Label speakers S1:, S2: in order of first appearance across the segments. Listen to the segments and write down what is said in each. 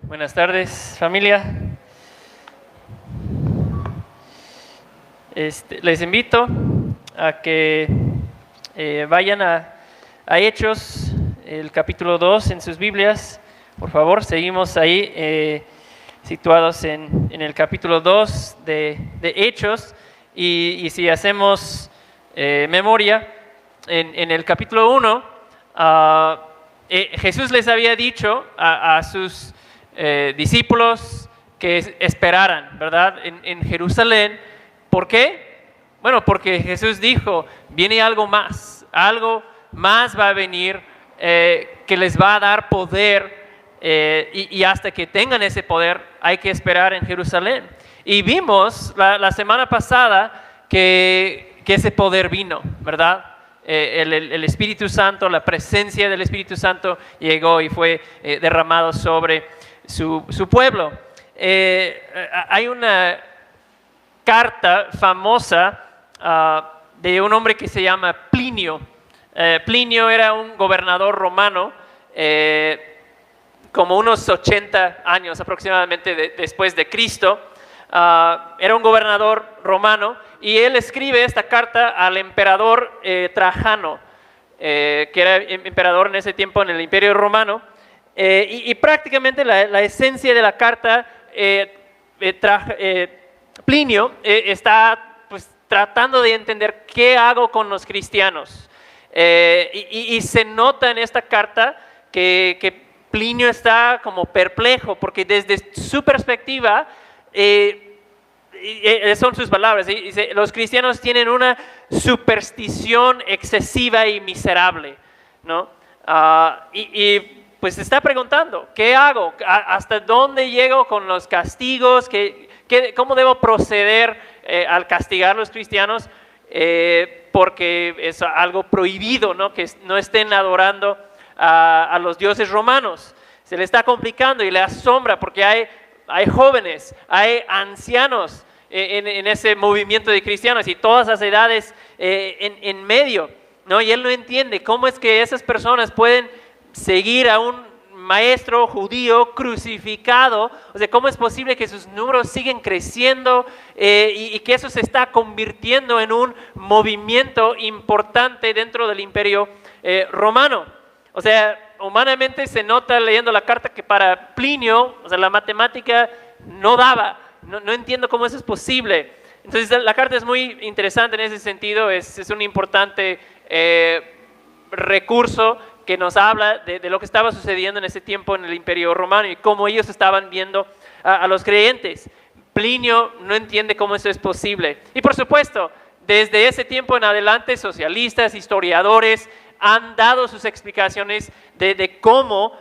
S1: Buenas tardes, familia. Les invito a que vayan a Hechos, el capítulo 2 en sus Biblias. Por favor, seguimos ahí situados en el capítulo 2 de Hechos. Y si hacemos memoria, en el capítulo 1, Jesús les había dicho a sus discípulos que esperaran, ¿verdad? En Jerusalén. ¿Por qué? Bueno, porque Jesús dijo, viene algo más va a venir que les va a dar poder y hasta que tengan ese poder hay que esperar en Jerusalén. Y vimos la semana pasada que ese poder vino, ¿verdad? El Espíritu Santo, la presencia del Espíritu Santo llegó y fue derramado sobre su pueblo. Hay una carta famosa de un hombre que se llama Plinio. Plinio era un gobernador romano, como unos 80 años aproximadamente después de Cristo. Era un gobernador romano y él escribe esta carta al emperador Trajano, que era emperador en ese tiempo en el Imperio Romano. Y prácticamente la esencia de la carta, Plinio está pues, tratando de entender qué hago con los cristianos. Y se nota en esta carta que Plinio está como perplejo, porque desde su perspectiva, son sus palabras, dice, los cristianos tienen una superstición excesiva y miserable, ¿no? Pues se está preguntando, ¿qué hago? ¿Hasta dónde llego con los castigos? ¿Cómo debo proceder al castigar a los cristianos? Porque es algo prohibido, ¿no? Que no estén adorando a los dioses romanos. Se le está complicando y le asombra porque hay jóvenes, hay ancianos en ese movimiento de cristianos y todas las edades en medio, ¿no? Y él no entiende cómo es que esas personas pueden seguir a un maestro judío crucificado. O sea, ¿cómo es posible que sus números siguen creciendo y que eso se está convirtiendo en un movimiento importante dentro del Imperio Romano? O sea, humanamente se nota leyendo la carta que para Plinio, o sea, la matemática no daba. No entiendo cómo eso es posible. Entonces, la carta es muy interesante en ese sentido. Es un importante recurso que nos habla de lo que estaba sucediendo en ese tiempo en el Imperio Romano y cómo ellos estaban viendo a los creyentes. Plinio no entiende cómo eso es posible. Y por supuesto, desde ese tiempo en adelante, socialistas, historiadores han dado sus explicaciones de cómo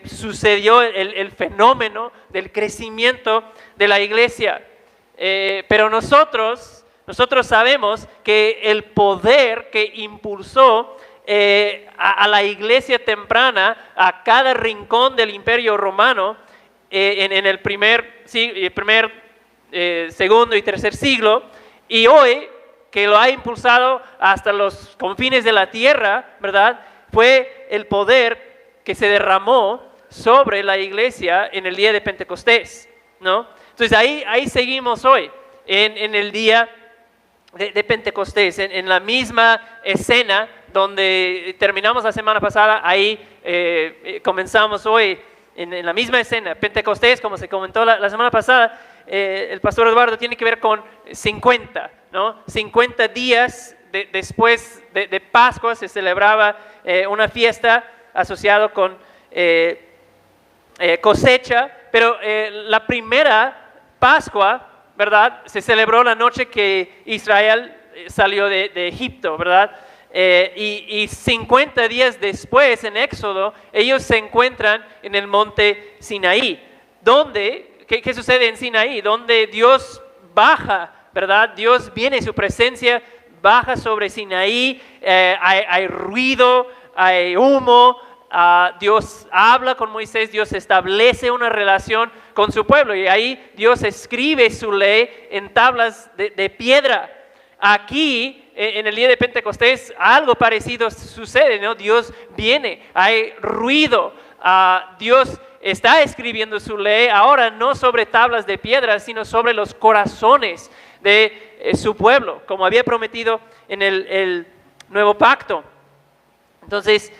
S1: sucedió el fenómeno del crecimiento de la iglesia. Pero nosotros sabemos que el poder que impulsó a la iglesia temprana, a cada rincón del Imperio Romano, en el segundo y tercer siglo, y hoy que lo ha impulsado hasta los confines de la tierra, ¿verdad? Fue el poder que se derramó sobre la iglesia en el día de Pentecostés, ¿no? Entonces ahí seguimos hoy, en el día de Pentecostés, en la misma escena donde terminamos la semana pasada, ahí comenzamos hoy en la misma escena. Pentecostés, como se comentó la semana pasada, el pastor Eduardo, tiene que ver con 50, ¿no? 50 días después de Pascua se celebraba una fiesta asociada con cosecha, pero la primera Pascua, ¿verdad? Se celebró la noche que Israel salió de Egipto, ¿verdad? Y 50 días después, en Éxodo, ellos se encuentran en el monte Sinaí. ¿Qué sucede en Sinaí? Donde Dios baja, ¿verdad? Dios viene, su presencia baja sobre Sinaí, hay ruido, hay humo, Dios habla con Moisés, Dios establece una relación con su pueblo y ahí Dios escribe su ley en tablas de piedra. Aquí, en el día de Pentecostés, algo parecido sucede, ¿no? Dios viene, hay ruido, Dios está escribiendo su ley ahora no sobre tablas de piedra, sino sobre los corazones de su pueblo, como había prometido en el nuevo pacto. Entonces,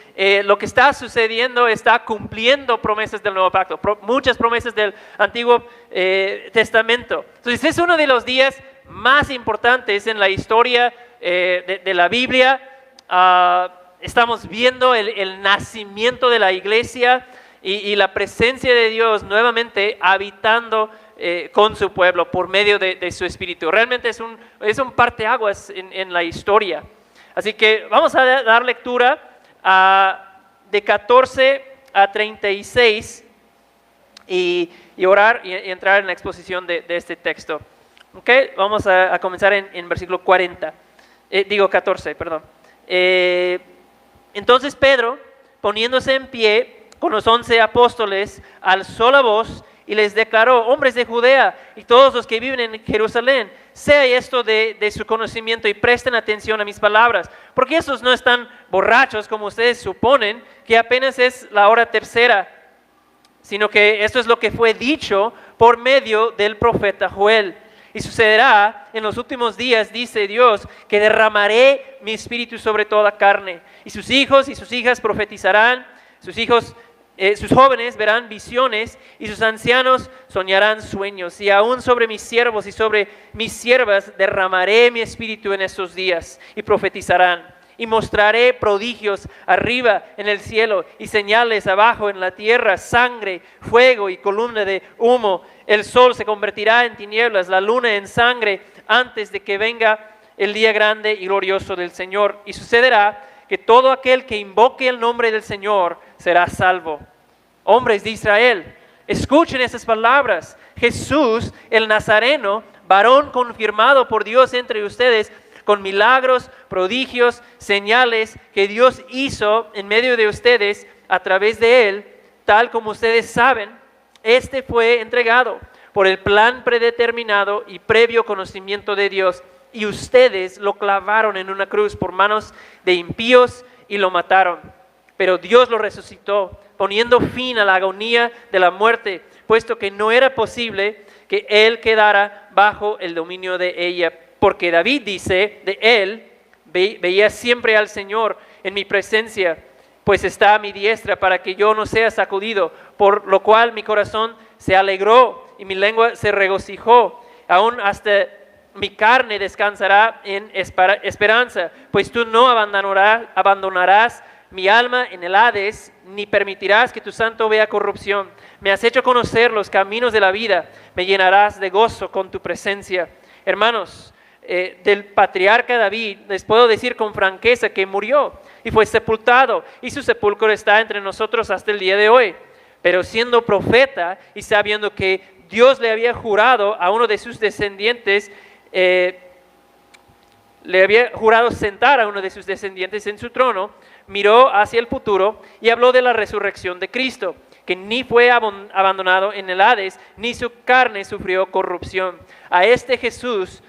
S1: lo que está sucediendo está cumpliendo promesas del nuevo pacto, muchas promesas del Antiguo Testamento. Entonces, es uno de los días más importantes en la historia de la Biblia. Estamos viendo el nacimiento de la iglesia y la presencia de Dios nuevamente habitando con su pueblo por medio de su Espíritu. Realmente es un parteaguas en la historia. Así que vamos a dar lectura de 14 a 36 y orar y entrar en la exposición de este texto. Okay, vamos a comenzar en versículo 14, perdón. Entonces Pedro, poniéndose en pie con los 11 apóstoles, alzó la voz y les declaró: hombres de Judea y todos los que viven en Jerusalén, sea esto de su conocimiento y presten atención a mis palabras, porque estos no están borrachos como ustedes suponen, que apenas es la hora tercera, sino que esto es lo que fue dicho por medio del profeta Joel. Y sucederá en los últimos días, dice Dios, que derramaré mi espíritu sobre toda carne, y sus hijos y sus hijas profetizarán, sus jóvenes verán visiones y sus ancianos soñarán sueños, y aún sobre mis siervos y sobre mis siervas derramaré mi espíritu en estos días, y profetizarán. Y mostraré prodigios arriba en el cielo y señales abajo en la tierra: sangre, fuego y columna de humo. El sol se convertirá en tinieblas, la luna en sangre, antes de que venga el día grande y glorioso del Señor. Y sucederá que todo aquel que invoque el nombre del Señor será salvo. Hombres de Israel, escuchen esas palabras. Jesús, el Nazareno, varón confirmado por Dios entre ustedes, con milagros, prodigios, señales que Dios hizo en medio de ustedes a través de él, tal como ustedes saben, este fue entregado por el plan predeterminado y previo conocimiento de Dios, y ustedes lo clavaron en una cruz por manos de impíos y lo mataron. Pero Dios lo resucitó, poniendo fin a la agonía de la muerte, puesto que no era posible que él quedara bajo el dominio de ella. Porque David dice de él: veía siempre al Señor en mi presencia, pues está a mi diestra para que yo no sea sacudido, por lo cual mi corazón se alegró y mi lengua se regocijó, aún hasta mi carne descansará en esperanza, pues tú no abandonarás mi alma en el Hades, ni permitirás que tu santo vea corrupción. Me has hecho conocer los caminos de la vida, me llenarás de gozo con tu presencia. Hermanos, del patriarca David les puedo decir con franqueza que murió y fue sepultado, y su sepulcro está entre nosotros hasta el día de hoy. Pero siendo profeta y sabiendo que Dios le había jurado a uno de sus descendientes, le había jurado sentar a uno de sus descendientes en su trono, miró hacia el futuro y habló de la resurrección de Cristo, que ni fue abandonado en el Hades, ni su carne sufrió corrupción. A este Jesús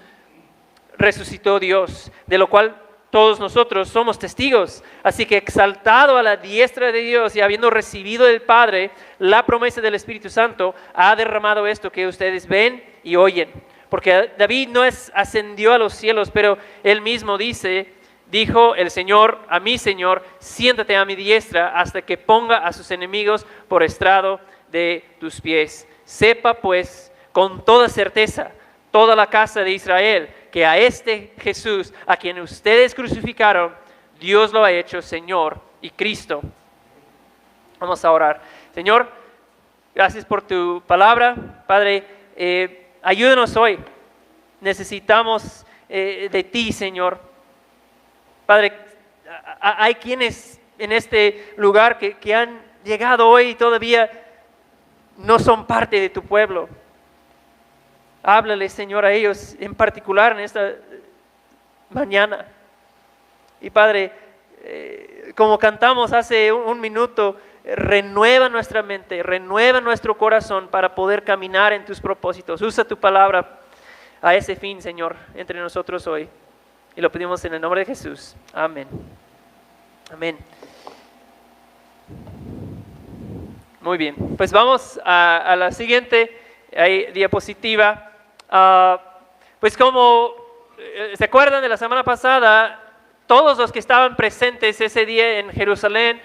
S1: resucitó Dios, de lo cual todos nosotros somos testigos. Así que, exaltado a la diestra de Dios y habiendo recibido del Padre la promesa del Espíritu Santo, ha derramado esto que ustedes ven y oyen. Porque David no ascendió a los cielos, pero él mismo dijo el Señor a mi Señor: siéntate a mi diestra hasta que ponga a sus enemigos por estrado de tus pies. Sepa pues con toda certeza toda la casa de Israel que a este Jesús, a quien ustedes crucificaron, Dios lo ha hecho Señor y Cristo. Vamos a orar. Señor, gracias por tu palabra. Padre, ayúdanos hoy. Necesitamos de ti, Señor. Padre, hay quienes en este lugar que han llegado hoy y todavía no son parte de tu pueblo. Háblale, Señor, a ellos en particular en esta mañana. Y Padre, como cantamos hace un minuto, renueva nuestra mente, renueva nuestro corazón para poder caminar en tus propósitos. Usa tu palabra a ese fin, Señor, entre nosotros hoy. Y lo pedimos en el nombre de Jesús. Amén. Amén. Muy bien. Pues vamos a la siguiente diapositiva. Pues como se acuerdan de la semana pasada, todos los que estaban presentes ese día en Jerusalén,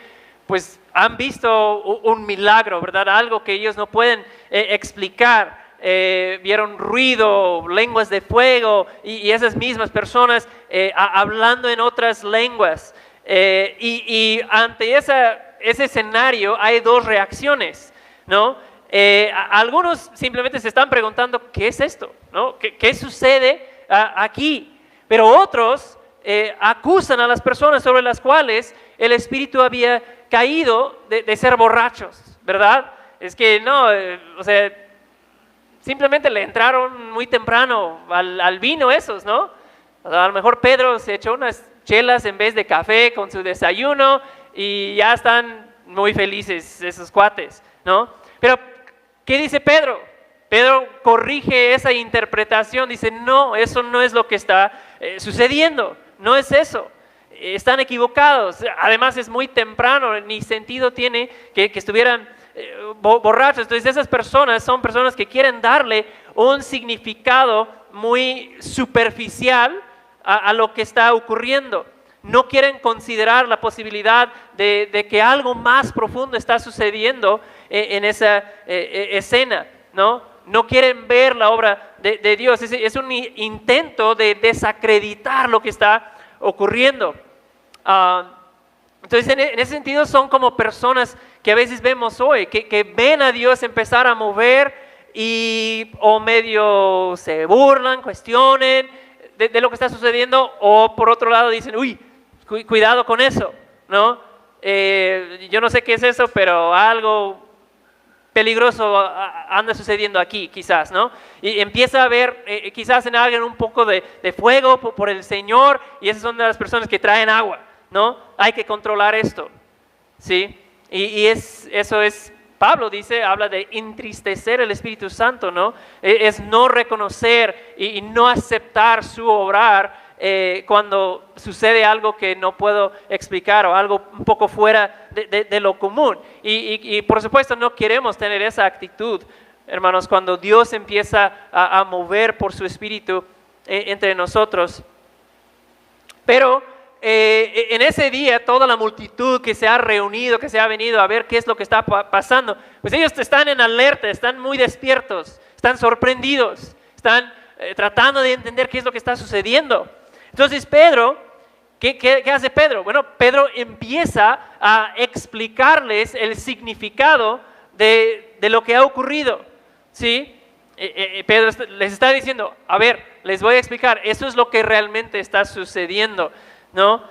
S1: pues han visto un milagro, ¿verdad? Algo que ellos no pueden explicar. Vieron ruido, lenguas de fuego y esas mismas personas hablando en otras lenguas. Y ante ese escenario hay dos reacciones, ¿no? Algunos simplemente se están preguntando, ¿qué es esto? ¿No? ¿Qué sucede aquí? Pero otros acusan a las personas sobre las cuales el Espíritu había caído de ser borrachos, ¿verdad? Es que no, o sea, simplemente le entraron muy temprano al vino esos, ¿no? O sea, a lo mejor Pedro se echó unas chelas en vez de café con su desayuno y ya están muy felices esos cuates, ¿no? Pero, ¿qué dice Pedro? Pedro corrige esa interpretación, dice, no, eso no es lo que está sucediendo, no es eso. Están equivocados, además es muy temprano, ni sentido tiene que estuvieran borrachos. Entonces esas personas son personas que quieren darle un significado muy superficial a lo que está ocurriendo. No quieren considerar la posibilidad de que algo más profundo está sucediendo en esa escena, ¿no? No quieren ver la obra de Dios. Es un intento de desacreditar lo que está ocurriendo. Entonces, en ese sentido, son como personas que a veces vemos hoy, que ven a Dios empezar a mover o medio se burlan, cuestionen de lo que está sucediendo, o por otro lado dicen, uy, cuidado con eso, ¿no? Yo no sé qué es eso, pero algo peligroso anda sucediendo aquí, quizás, ¿no? Y empieza a haber quizás en alguien un poco de fuego por el Señor, y esas son de las personas que traen agua, ¿no? Hay que controlar esto, ¿sí? Y eso es, Pablo dice, habla de entristecer el Espíritu Santo, ¿no? Es no reconocer y no aceptar su obrar cuando sucede algo que no puedo explicar o algo un poco fuera de lo común. Y por supuesto no queremos tener esa actitud, hermanos, cuando Dios empieza a mover por su Espíritu entre nosotros. Pero en ese día toda la multitud que se ha reunido, que se ha venido a ver qué es lo que está pasando, pues ellos están en alerta, están muy despiertos, están sorprendidos, están tratando de entender qué es lo que está sucediendo. Entonces Pedro, ¿qué hace Pedro? Bueno, Pedro empieza a explicarles el significado de lo que ha ocurrido, ¿sí? Pedro les está diciendo, a ver, les voy a explicar, eso es lo que realmente está sucediendo, ¿no?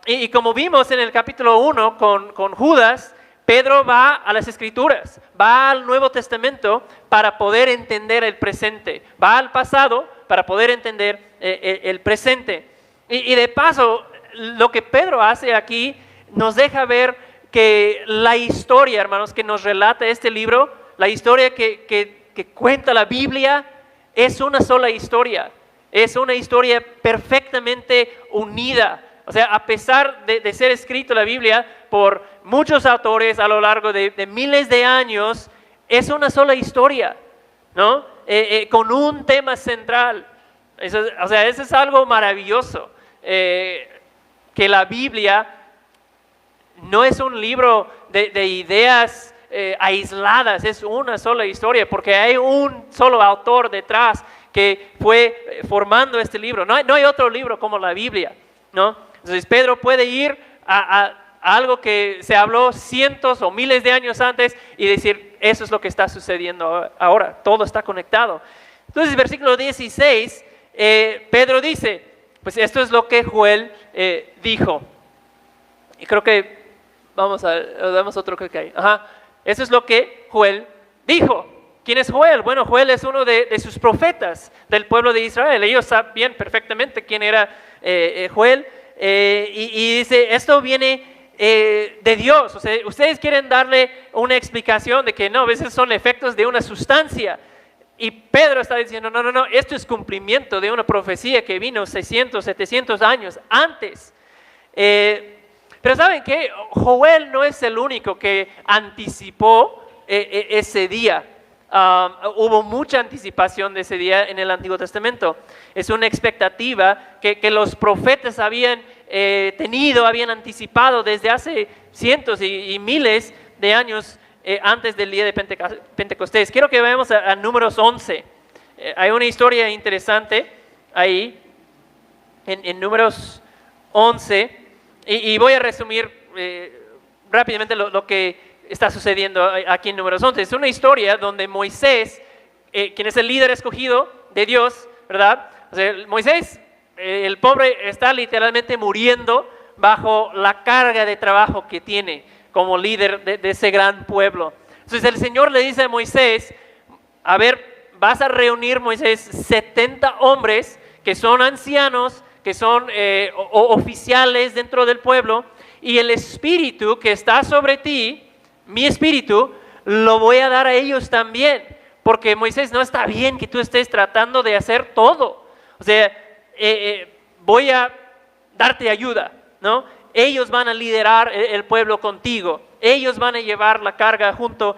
S1: Y como vimos en el capítulo 1 con Judas, Pedro va a las Escrituras, va al Nuevo Testamento para poder entender el presente, va al pasado para poder entender el presente. Y de paso, lo que Pedro hace aquí nos deja ver que la historia, hermanos, que nos relata este libro, la historia que cuenta la Biblia, es una sola historia. Es una historia perfectamente unida. O sea, a pesar de ser escrito la Biblia por muchos autores a lo largo de miles de años, es una sola historia, ¿no? Con un tema central. Eso es algo maravilloso. Que la Biblia no es un libro de ideas aisladas, es una sola historia, porque hay un solo autor detrás que fue formando este libro. No hay otro libro como la Biblia, ¿no? Entonces Pedro puede ir a algo que se habló cientos o miles de años antes y decir, eso es lo que está sucediendo ahora, todo está conectado. Entonces, versículo 16, Pedro dice, pues esto es lo que Joel dijo. Y creo que, damos otro que hay. Eso es lo que Joel dijo. ¿Quién es Joel? Bueno, Joel es uno de sus profetas del pueblo de Israel. Ellos sabían perfectamente quién era Joel. Y dice, esto viene de Dios. O sea, ustedes quieren darle una explicación de que no, a veces son efectos de una sustancia. Y Pedro está diciendo, no, esto es cumplimiento de una profecía que vino 600, 700 años antes. Pero ¿saben qué? Joel no es el único que anticipó ese día. Hubo mucha anticipación de ese día en el Antiguo Testamento. Es una expectativa que los profetas habían tenido, habían anticipado desde hace cientos y miles de años antes del día de Pentecostés. Quiero que veamos a Números 11. Hay una historia interesante ahí en Números 11 y voy a resumir rápidamente lo que está sucediendo aquí en Números 11. Es una historia donde Moisés, quien es el líder escogido de Dios, ¿verdad? O sea, Moisés, el pobre, está literalmente muriendo bajo la carga de trabajo que tiene como líder de ese gran pueblo. Entonces el Señor le dice a Moisés, a ver, vas a reunir, Moisés, 70 hombres que son ancianos, que son oficiales dentro del pueblo, y el espíritu que está sobre ti, mi espíritu, lo voy a dar a ellos también, porque Moisés, no está bien que tú estés tratando de hacer todo. O sea, voy a darte ayuda, ¿no? Ellos van a liderar el pueblo contigo, ellos van a llevar la carga junto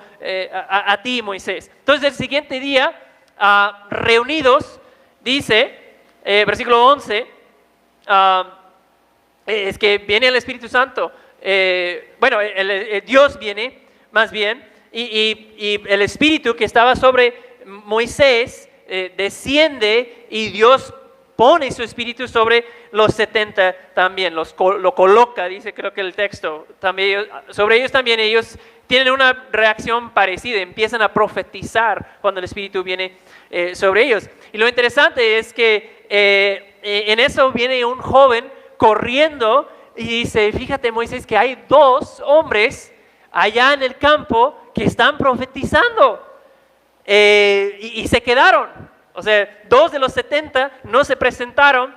S1: a ti, Moisés. Entonces el siguiente día, reunidos, dice, versículo 11, es que viene el Espíritu Santo. Dios viene, más bien, y el Espíritu que estaba sobre Moisés desciende, y Dios pone su Espíritu sobre los 70 también, lo coloca, dice creo que el texto, también, sobre ellos también. Ellos tienen una reacción parecida, empiezan a profetizar cuando el Espíritu viene sobre ellos. Y lo interesante es que en eso viene un joven corriendo y dice, fíjate, Moisés, que hay 2 hombres allá en el campo que están profetizando, y se quedaron. O sea, 2 de los 70 no se presentaron,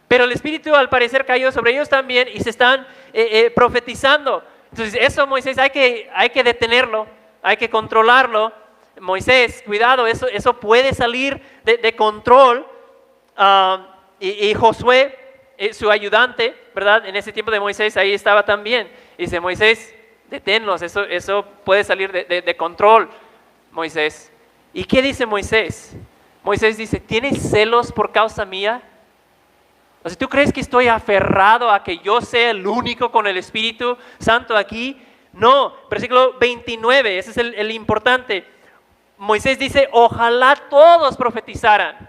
S1: pero el Espíritu al parecer cayó sobre ellos también y se están profetizando. Entonces eso, Moisés, hay que detenerlo, hay que controlarlo. Moisés, cuidado, eso puede salir de control. Y Josué, su ayudante, ¿verdad? En ese tiempo de Moisés, ahí estaba también. Y dice, Moisés, deténlos, eso puede salir de control, Moisés. ¿Y qué dice Moisés? Moisés dice, ¿tienes celos por causa mía? O sea, ¿tú crees que estoy aferrado a que yo sea el único con el Espíritu Santo aquí? No, versículo 29, ese es el importante. Moisés dice, ojalá todos profetizaran,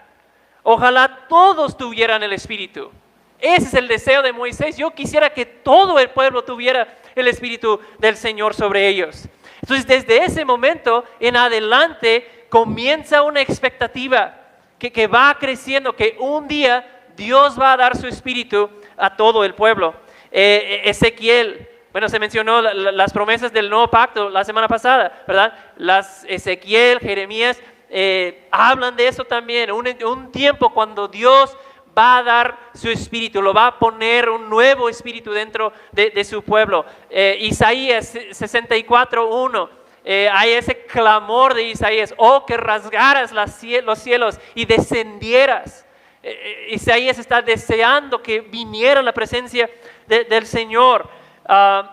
S1: ojalá todos tuvieran el Espíritu. Ese es el deseo de Moisés. Yo quisiera que todo el pueblo tuviera el Espíritu del Señor sobre ellos. Entonces, desde ese momento en adelante comienza una expectativa que va creciendo, que un día Dios va a dar su Espíritu a todo el pueblo. Ezequiel, bueno, se mencionó las promesas del nuevo pacto la semana pasada, ¿verdad? Ezequiel, Jeremías, hablan de eso también. Un tiempo cuando Dios va a dar su Espíritu, lo va a poner un nuevo Espíritu dentro de su pueblo. Isaías 64:1. Hay ese clamor de Isaías, oh, que rasgaras los cielos y descendieras. Isaías está deseando que viniera la presencia del Señor.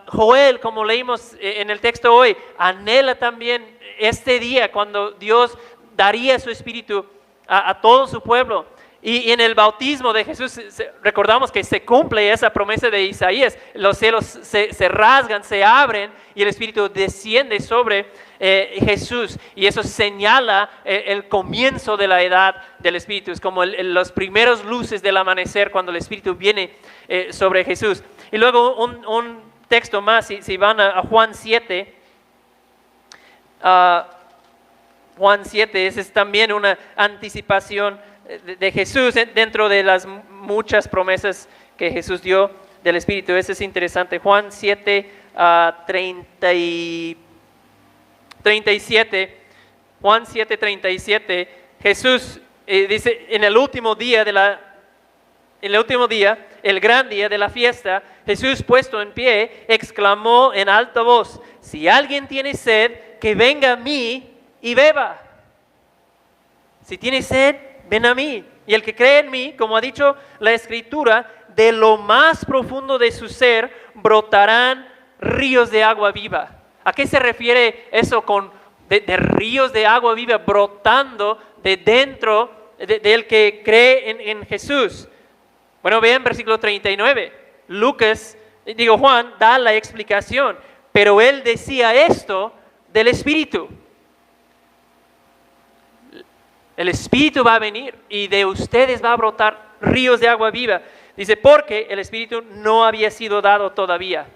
S1: Joel, como leímos en el texto hoy, anhela también este día cuando Dios daría su Espíritu a todo su pueblo. Y en el bautismo de Jesús recordamos que se cumple esa promesa de Isaías. Los cielos se rasgan, se abren y el Espíritu desciende sobre Jesús. Y eso señala el comienzo de la edad del Espíritu. Es como los primeros luces del amanecer cuando el Espíritu viene sobre Jesús. Y luego un texto más, si van a Juan 7. Juan 7, esa es también una anticipación de Jesús dentro de las muchas promesas que Jesús dio del Espíritu. Eso es interesante. Juan 7, 37. Juan 7, 37. Jesús dice, en el último día, el gran día de la fiesta, Jesús, puesto en pie, exclamó en alta voz, si alguien tiene sed, que venga a mí y beba. Si tiene sed, ven a mí. Y el que cree en mí, como ha dicho la Escritura, de lo más profundo de su ser brotarán ríos de agua viva. ¿A qué se refiere eso con de ríos de agua viva brotando de dentro del que cree en Jesús? Bueno, vean versículo 39. Juan da la explicación, pero él decía esto del Espíritu. El Espíritu va a venir y de ustedes va a brotar ríos de agua viva. Dice, porque el Espíritu no había sido dado todavía.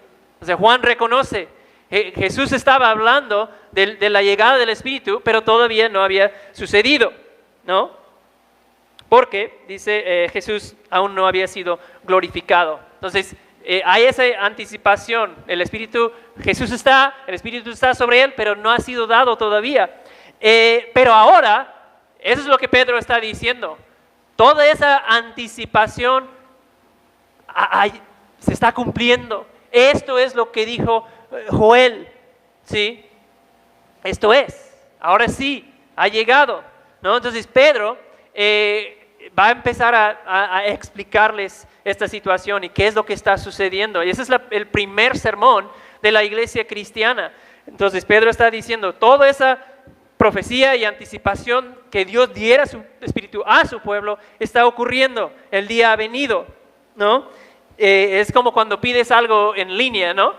S1: O sea, Juan reconoce, Jesús estaba hablando de la llegada del Espíritu, pero todavía no había sucedido, ¿no? Porque, dice, Jesús aún no había sido glorificado. Entonces, hay esa anticipación. El Espíritu está sobre él, pero no ha sido dado todavía. Pero ahora, eso es lo que Pedro está diciendo. Toda esa anticipación se está cumpliendo. Esto es lo que dijo Joel, ¿sí? Esto es, ahora sí, ha llegado, ¿no? Entonces Pedro va a empezar a explicarles esta situación y qué es lo que está sucediendo. Y ese es el primer sermón de la iglesia cristiana. Entonces Pedro está diciendo, toda esa profecía y anticipación que Dios diera su Espíritu a su pueblo está ocurriendo, el día ha venido, ¿no? Es como cuando pides algo en línea, ¿no?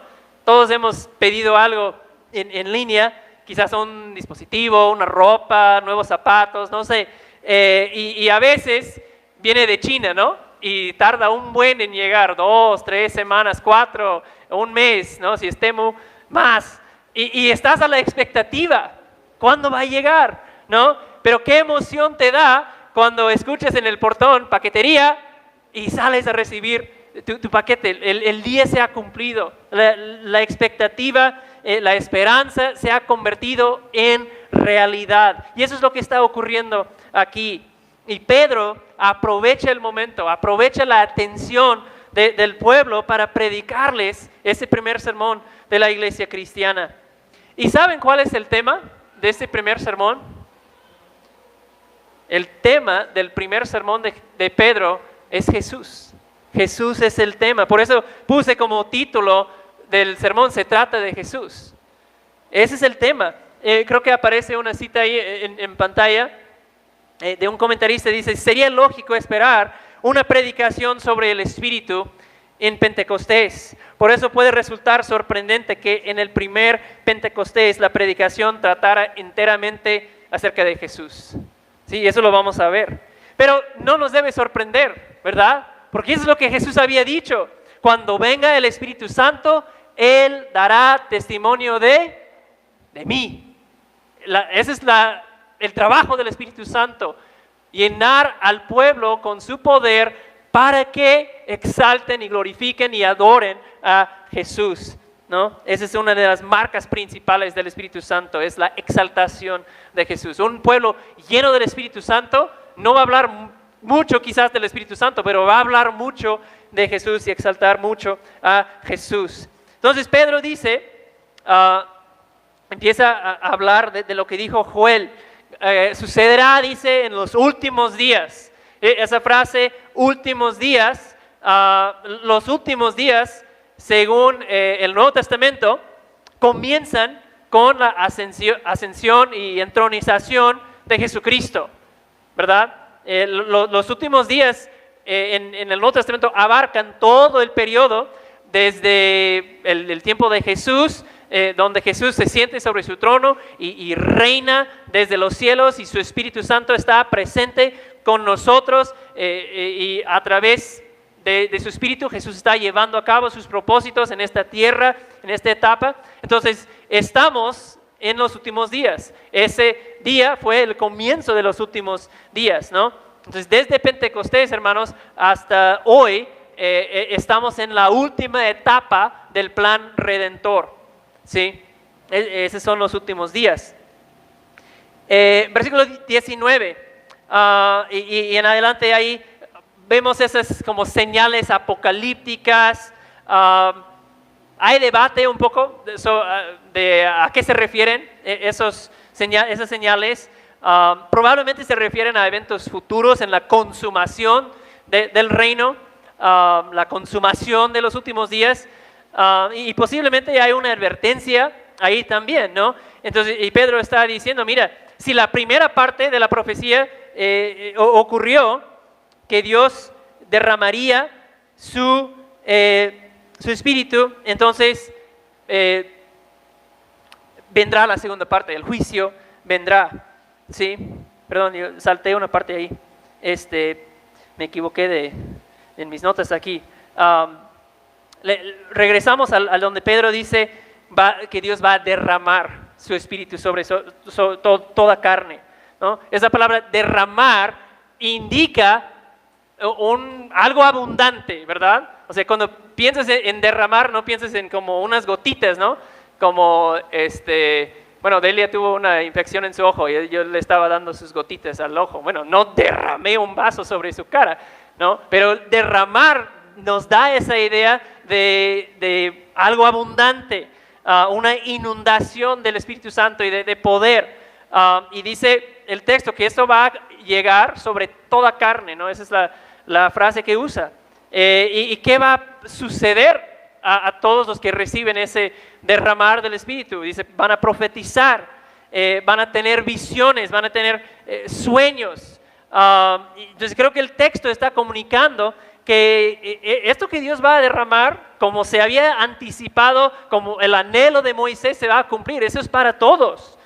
S1: Todos hemos pedido algo en línea, quizás un dispositivo, una ropa, nuevos zapatos, no sé, y a veces viene de China, ¿no? Y tarda un buen en llegar, 2, 3 semanas, 4, un mes, ¿no? Si es Temu, más, y estás a la expectativa, ¿cuándo va a llegar? ¿No? Pero qué emoción te da cuando escuchas en el portón paquetería y sales a recibir tu paquete. El día se ha cumplido, la expectativa, la esperanza se ha convertido en realidad. Y eso es lo que está ocurriendo aquí. Y Pedro aprovecha el momento, aprovecha la atención del pueblo para predicarles ese primer sermón de la iglesia cristiana. ¿Y saben cuál es el tema de este primer sermón? El tema del primer sermón de Pedro es Jesús. Jesús es el tema. Por eso puse como título del sermón, se trata de Jesús. Ese es el tema. Creo que aparece una cita ahí en pantalla de un comentarista. Dice, sería lógico esperar una predicación sobre el Espíritu en Pentecostés. Por eso puede resultar sorprendente que en el primer Pentecostés la predicación tratara enteramente acerca de Jesús. Sí, eso lo vamos a ver. Pero no nos debe sorprender, ¿verdad? Porque eso es lo que Jesús había dicho. Cuando venga el Espíritu Santo, Él dará testimonio de mí. Ese es el trabajo del Espíritu Santo. Llenar al pueblo con su poder para que exalten y glorifiquen y adoren a Jesús, ¿no? Esa es una de las marcas principales del Espíritu Santo, es la exaltación de Jesús. Un pueblo lleno del Espíritu Santo no va a hablar mucho quizás del Espíritu Santo, pero va a hablar mucho de Jesús y exaltar mucho a Jesús. Entonces Pedro dice, empieza a hablar de lo que dijo Joel. Sucederá, dice, en los últimos días. Esa frase, últimos días, los últimos días, según el Nuevo Testamento, comienzan con la ascensión y entronización de Jesucristo, ¿verdad? Los últimos días en el Nuevo Testamento abarcan todo el periodo desde el tiempo de Jesús, donde Jesús se siente sobre su trono y reina desde los cielos y su Espíritu Santo está presente con nosotros y a través de su Espíritu Jesús está llevando a cabo sus propósitos en esta tierra, en esta etapa. Entonces estamos en los últimos días. Ese día fue el comienzo de los últimos días, ¿no? Entonces desde Pentecostés, hermanos, hasta hoy estamos en la última etapa del plan redentor, ¿sí? Esos son los últimos días. Versículo 19 y en adelante ahí vemos esas como señales apocalípticas. Hay debate un poco de a qué se refieren esas señales. Probablemente se refieren a eventos futuros en la consumación del reino. la consumación de los últimos días, y posiblemente hay una advertencia ahí también, ¿no? Entonces, y Pedro está diciendo, mira, si la primera parte de la profecía ocurrió, que Dios derramaría su espíritu, entonces vendrá la segunda parte, el juicio vendrá, ¿sí? Perdón, yo salté una parte ahí, me equivoqué en mis notas aquí. Regresamos a donde Pedro dice que Dios va a derramar su espíritu sobre toda carne, ¿no? Esa palabra derramar indica algo abundante, ¿verdad? O sea, cuando piensas en derramar, no piensas en como unas gotitas, ¿no? Como, bueno, Delia tuvo una infección en su ojo y yo le estaba dando sus gotitas al ojo. Bueno, no derramé un vaso sobre su cara, ¿no? Pero derramar nos da esa idea de algo abundante, una inundación del Espíritu Santo y de poder. Y dice el texto que esto va a llegar sobre toda carne, ¿no? Esa es la frase que usa. ¿Y qué va a suceder a todos los que reciben ese derramar del Espíritu? Dice, van a profetizar, van a tener visiones, van a tener sueños. Entonces creo que el texto está comunicando que esto que Dios va a derramar, como se había anticipado, como el anhelo de Moisés, se va a cumplir. Eso es para todos: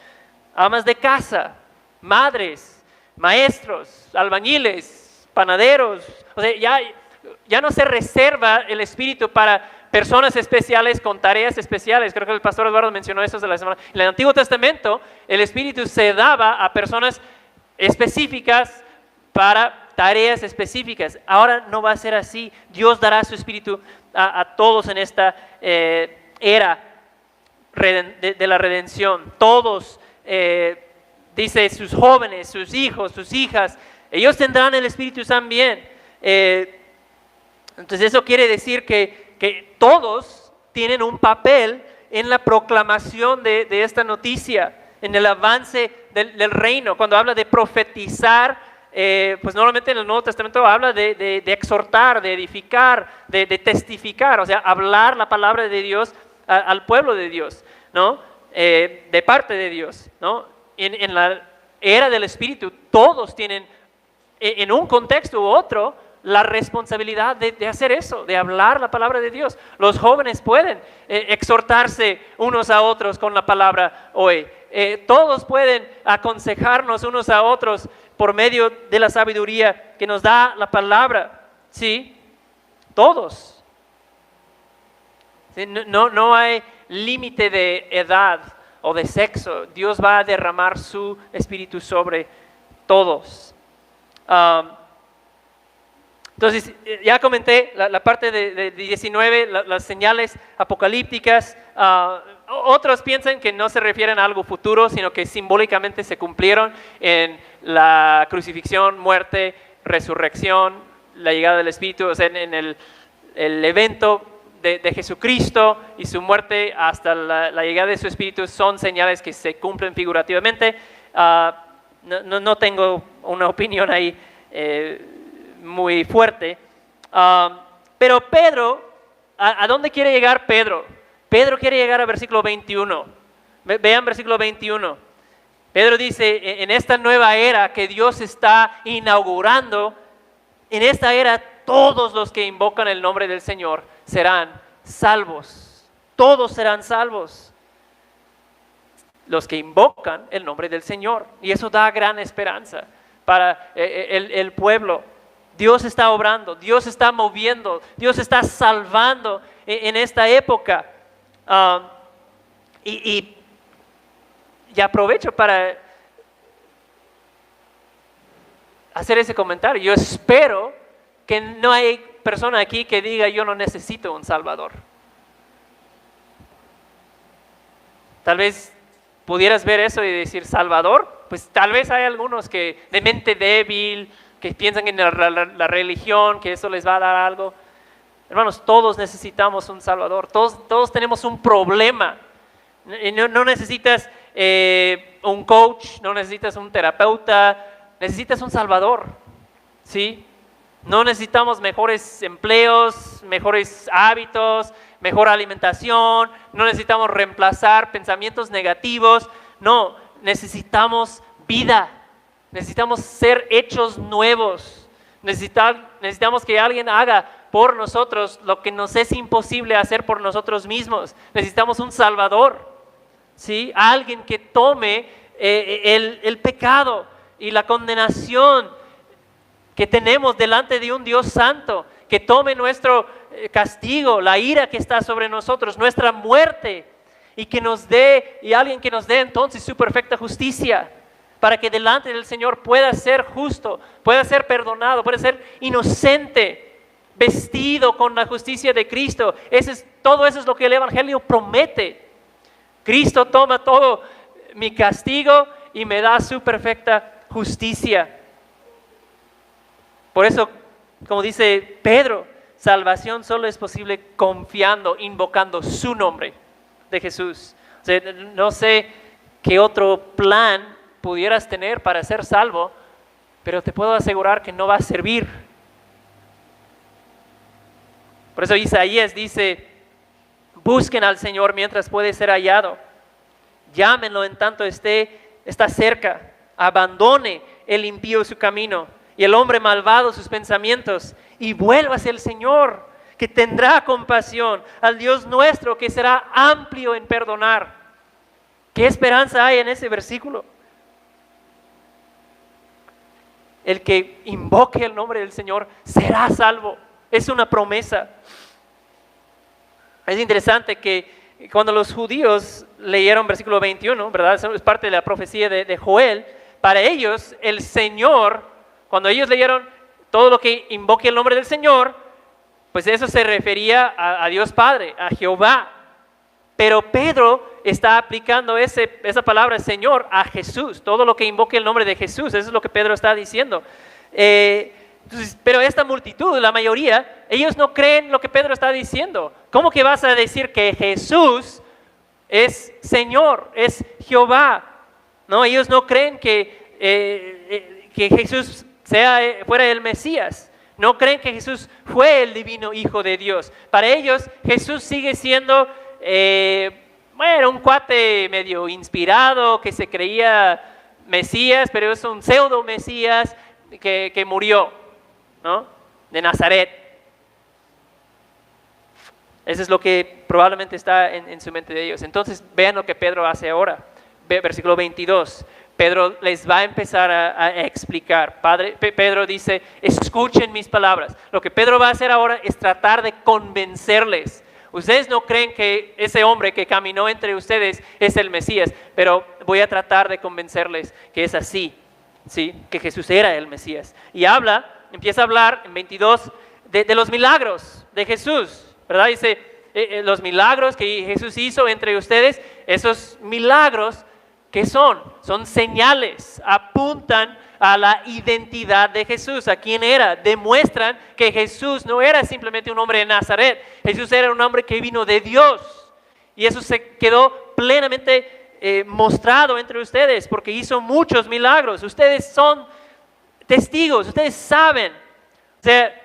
S1: amas de casa, madres, maestros, albañiles, panaderos. O sea, ya no se reserva el Espíritu para personas especiales con tareas especiales. Creo que el pastor Eduardo mencionó eso de la semana. En el Antiguo Testamento, el Espíritu se daba a personas específicas para tareas específicas. Ahora no va a ser así. Dios dará su Espíritu a todos en esta era de la redención. Todos, dice, sus jóvenes, sus hijos, sus hijas, ellos tendrán el Espíritu también. Entonces eso quiere decir que todos tienen un papel en la proclamación de esta noticia, en el avance del reino. Cuando habla de profetizar, pues normalmente en el Nuevo Testamento habla de exhortar, de edificar, de testificar, o sea, hablar la palabra de Dios al pueblo de Dios, ¿no? De parte de Dios, ¿no? En la era del Espíritu, todos tienen, en un contexto u otro, la responsabilidad de hacer eso, de hablar la palabra de Dios. Los jóvenes pueden exhortarse unos a otros con la palabra hoy. Todos pueden aconsejarnos unos a otros por medio de la sabiduría que nos da la palabra. ¿Sí? Todos. ¿Sí? No hay límite de edad o de sexo. Dios va a derramar su espíritu sobre todos. Entonces, ya comenté la parte de 19, las señales apocalípticas. Otros piensan que no se refieren a algo futuro, sino que simbólicamente se cumplieron en la crucifixión, muerte, resurrección, la llegada del Espíritu, o sea, en el evento de Jesucristo y su muerte hasta la llegada de su Espíritu son señales que se cumplen figurativamente. No tengo una opinión ahí muy fuerte, pero Pedro, ¿a dónde quiere llegar Pedro? Pedro quiere llegar al versículo 21. Vean versículo 21. Pedro dice, en esta nueva era que Dios está inaugurando, en esta era todos los que invocan el nombre del Señor serán salvos. Todos serán salvos. Los que invocan el nombre del Señor. Y eso da gran esperanza para el pueblo. Dios está obrando, Dios está moviendo, Dios está salvando en esta época. Y aprovecho para hacer ese comentario. Yo espero que no hay persona aquí que diga yo no necesito un Salvador. Tal vez pudieras ver eso y decir Salvador, pues tal vez hay algunos que de mente débil, que piensan en la religión, que eso les va a dar algo. Hermanos, todos necesitamos un Salvador, todos tenemos un problema. No necesitas un coach, no necesitas un terapeuta, necesitas un Salvador, ¿sí? No necesitamos mejores empleos, mejores hábitos, mejor alimentación, no necesitamos reemplazar pensamientos negativos, no, necesitamos vida, necesitamos ser hechos nuevos, necesitamos que alguien haga por nosotros lo que nos es imposible hacer por nosotros mismos. Necesitamos un Salvador, ¿sí? Alguien que tome el pecado y la condenación que tenemos delante de un Dios santo, que tome nuestro castigo, la ira que está sobre nosotros, nuestra muerte, y que nos dé, y alguien que nos dé entonces su perfecta justicia, para que delante del Señor pueda ser justo, pueda ser perdonado, pueda ser inocente, vestido con la justicia de Cristo. Todo eso es lo que el Evangelio promete. Cristo toma todo mi castigo y me da su perfecta justicia. Por eso, como dice Pedro, salvación solo es posible confiando, invocando su nombre de Jesús. O sea, no sé qué otro plan pudieras tener para ser salvo, pero te puedo asegurar que no va a servir. Por eso Isaías dice, busquen al Señor mientras puede ser hallado. Llámenlo en tanto está cerca. Abandone el impío su camino y el hombre malvado sus pensamientos, y vuelva hacia el Señor, que tendrá compasión, al Dios nuestro, que será amplio en perdonar. ¿Qué esperanza hay en ese versículo? El que invoque el nombre del Señor será salvo. Es una promesa. Es interesante que cuando los judíos leyeron versículo 21, ¿verdad? Eso es parte de la profecía de Joel. Para ellos, el Señor, cuando ellos leyeron todo lo que invoque el nombre del Señor, pues eso se refería a Dios Padre, a Jehová. Pero Pedro está aplicando esa palabra Señor a Jesús. Todo lo que invoque el nombre de Jesús, eso es lo que Pedro está diciendo. Entonces, pero esta multitud, la mayoría, ellos no creen lo que Pedro está diciendo. ¿Cómo que vas a decir que Jesús es Señor, es Jehová? No, ellos no creen que Jesús fuera el Mesías. No creen que Jesús fue el divino Hijo de Dios. Para ellos, Jesús sigue siendo un cuate medio inspirado, que se creía Mesías, pero es un pseudo Mesías que murió, ¿no? De Nazaret. Eso es lo que probablemente está en su mente de ellos. Entonces, vean lo que Pedro hace ahora. Versículo 22. Pedro les va a empezar a explicar. Pedro dice, escuchen mis palabras. Lo que Pedro va a hacer ahora es tratar de convencerles. Ustedes no creen que ese hombre que caminó entre ustedes es el Mesías, pero voy a tratar de convencerles que es así, ¿sí? Que Jesús era el Mesías. Y empieza a hablar en 22 de los milagros de Jesús, ¿verdad? Dice, los milagros que Jesús hizo entre ustedes, esos milagros, ¿qué son? Son señales, apuntan a la identidad de Jesús, a quién era. Demuestran que Jesús no era simplemente un hombre de Nazaret. Jesús era un hombre que vino de Dios. Y eso se quedó plenamente mostrado entre ustedes, porque hizo muchos milagros. Ustedes son testigos, ustedes saben. O sea,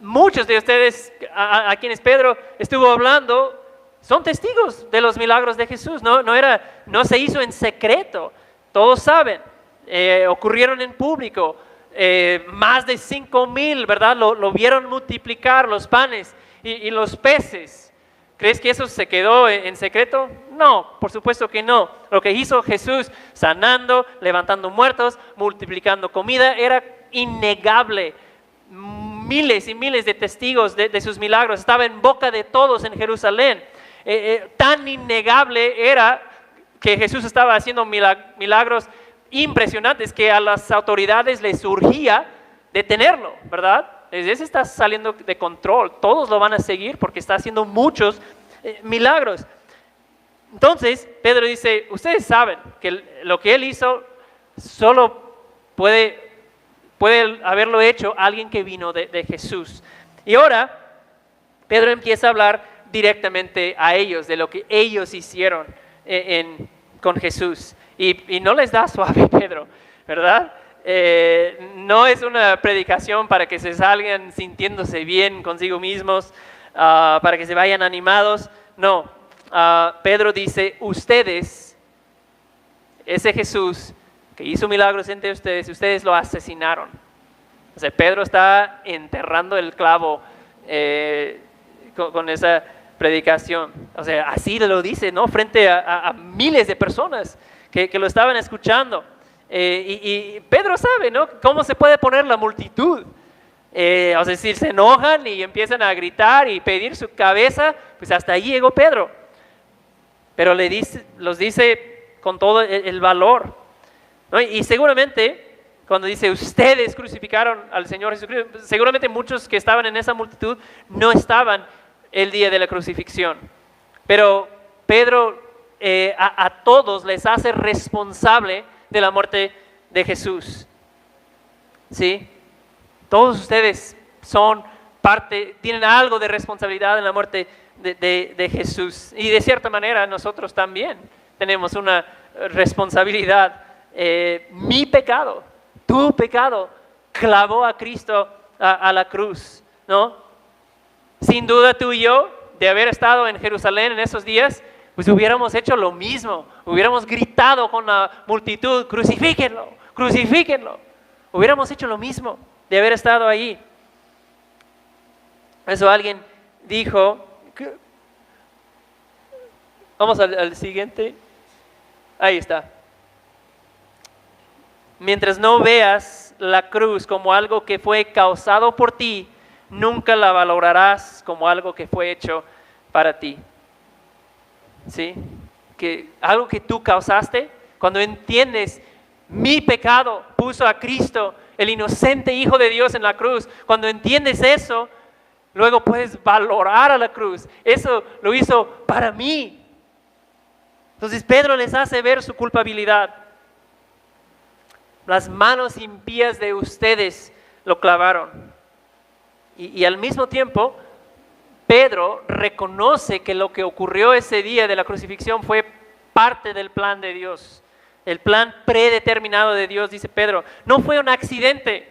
S1: muchos de ustedes a quienes Pedro estuvo hablando son testigos de los milagros de Jesús. No se hizo en secreto. Todos saben, ocurrieron en público, más de 5,000, ¿verdad? Lo vieron multiplicar los panes y los peces. ¿Crees que eso se quedó en secreto? No, por supuesto que no. Lo que hizo Jesús, sanando, levantando muertos, multiplicando comida, era innegable. Miles y miles de testigos de sus milagros, estaba en boca de todos en Jerusalén. Tan innegable era que Jesús estaba haciendo milagros impresionantes que a las autoridades les urgía detenerlo, ¿verdad? Ese está saliendo de control, todos lo van a seguir porque está haciendo muchos milagros. Entonces, Pedro dice, ustedes saben que lo que él hizo solo puede haberlo hecho alguien que vino de Jesús. Y ahora, Pedro empieza a hablar directamente a ellos, de lo que ellos hicieron con Jesús. Y no les da suave Pedro, ¿verdad? no es una predicación para que se salgan sintiéndose bien consigo mismos, para que se vayan animados. No, Pedro dice, ustedes, ese Jesús que hizo milagros entre ustedes lo asesinaron. O sea, Pedro está enterrando el clavo con esa predicación. O sea, así lo dice, ¿no? Frente a miles de personas que lo estaban escuchando. Y Pedro sabe, ¿no? Cómo se puede poner la multitud. O sea, si se enojan y empiezan a gritar y pedir su cabeza, pues hasta ahí llegó Pedro. Pero los dice con todo el valor, ¿no? Y seguramente cuando dice ustedes crucificaron al Señor Jesucristo, seguramente muchos que estaban en esa multitud no estaban el día de la crucifixión. Pero Pedro a todos les hace responsable de la muerte de Jesús. ¿Sí? Todos ustedes son parte, tienen algo de responsabilidad en la muerte de Jesús. Y de cierta manera nosotros también tenemos una responsabilidad. Mi pecado, tu pecado, clavó a Cristo a la cruz, ¿no? Sin duda tú y yo, de haber estado en Jerusalén en esos días, pues hubiéramos hecho lo mismo, hubiéramos gritado con la multitud, crucifíquenlo, crucifíquenlo. Hubiéramos hecho lo mismo de haber estado ahí. Eso alguien dijo, vamos al siguiente, ahí está. Mientras no veas la cruz como algo que fue causado por ti, nunca la valorarás como algo que fue hecho para ti. ¿Sí? Que algo que tú causaste, cuando entiendes mi pecado puso a Cristo, el inocente Hijo de Dios, en la cruz, cuando entiendes eso, luego puedes valorar a la cruz. Eso lo hizo para mí. Entonces Pedro les hace ver su culpabilidad. Las manos impías de ustedes lo clavaron. Y al mismo tiempo, Pedro reconoce que lo que ocurrió ese día de la crucifixión fue parte del plan de Dios. El plan predeterminado de Dios, dice Pedro. No fue un accidente